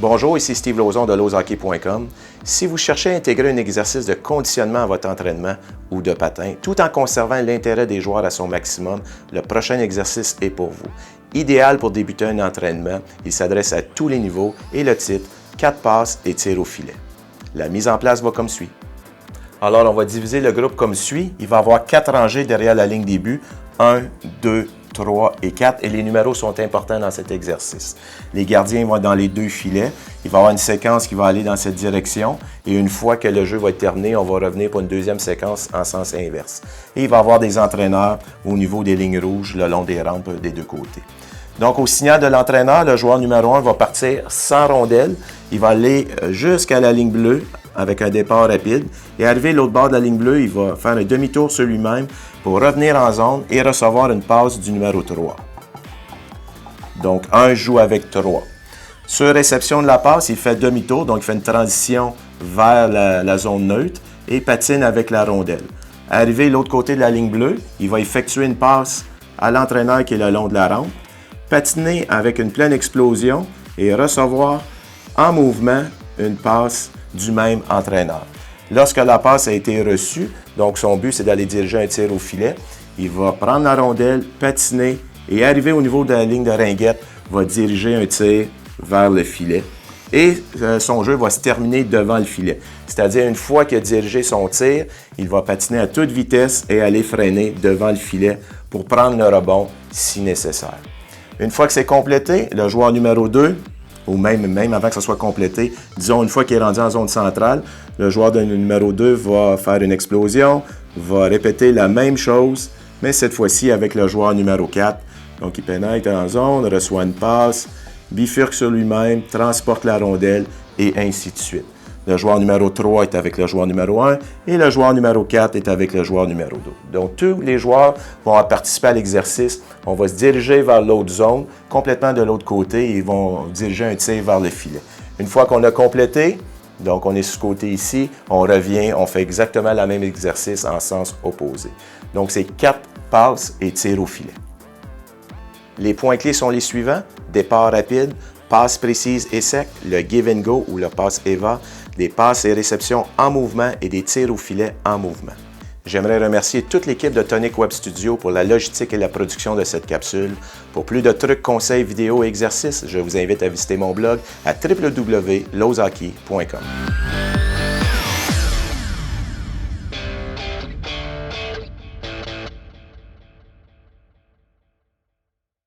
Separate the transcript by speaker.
Speaker 1: Bonjour, ici Steve Lauzon de lozhockey.com. Si vous cherchez à intégrer un exercice de conditionnement à votre entraînement ou de patin, tout en conservant l'intérêt des joueurs à son maximum, le prochain exercice est pour vous. Idéal pour débuter un entraînement, il s'adresse à tous les niveaux et le titre, 4 passes et tirs au filet. La mise en place va comme suit. Alors, on va diviser le groupe comme suit. Il va y avoir 4 rangées derrière la ligne des buts. 1, 2, 3 et 4. Et les numéros sont importants dans cet exercice. Les gardiens vont dans les 2 filets. Il va y avoir une séquence qui va aller dans cette direction. Et une fois que le jeu va être terminé, on va revenir pour une deuxième séquence en sens inverse. Et il va y avoir des entraîneurs au niveau des lignes rouges le long des rampes des deux côtés. Donc, au signal de l'entraîneur, le joueur numéro 1 va partir sans rondelle. Il va aller jusqu'à la ligne bleue avec un départ rapide. Et arrivé l'autre bord de la ligne bleue, il va faire un demi-tour sur lui-même pour revenir en zone et recevoir une passe du numéro 3. Donc, 1 joue avec 3. Sur réception de la passe, il fait demi-tour, donc il fait une transition vers la zone neutre et patine avec la rondelle. Arrivé de l'autre côté de la ligne bleue, il va effectuer une passe à l'entraîneur qui est le long de la rampe, patiner avec une pleine explosion et recevoir en mouvement une passe du même entraîneur. Lorsque la passe a été reçue, donc son but c'est d'aller diriger un tir au filet, il va prendre la rondelle, patiner et arriver au niveau de la ligne de ringuette, va diriger un tir vers le filet et son jeu va se terminer devant le filet. C'est-à-dire une fois qu'il a dirigé son tir, il va patiner à toute vitesse et aller freiner devant le filet pour prendre le rebond si nécessaire. Une fois que c'est complété, le joueur numéro 2, ou même avant que ça soit complété, disons une fois qu'il est rendu en zone centrale, le joueur de numéro 2 va faire une explosion, va répéter la même chose, mais cette fois-ci avec le joueur numéro 4. Donc il pénètre en zone, reçoit une passe, bifurque sur lui-même, transporte la rondelle et ainsi de suite. Le joueur numéro 3 est avec le joueur numéro 1 et le joueur numéro 4 est avec le joueur numéro 2. Donc, tous les joueurs vont participer à l'exercice. On va se diriger vers l'autre zone, complètement de l'autre côté, et ils vont diriger un tir vers le filet. Une fois qu'on a complété, donc on est sur ce côté ici, on revient, on fait exactement le même exercice en sens opposé. Donc, c'est 4 passes et tirs au filet. Les points clés sont les suivants: départ rapide, passe précise et sec, le give and go ou le passe EVA, des passes et réceptions en mouvement et des tirs au filet en mouvement. J'aimerais remercier toute l'équipe de Tonic Web Studio pour la logistique et la production de cette capsule. Pour plus de trucs, conseils, vidéos et exercices, je vous invite à visiter mon blog à www.lozhockey.com.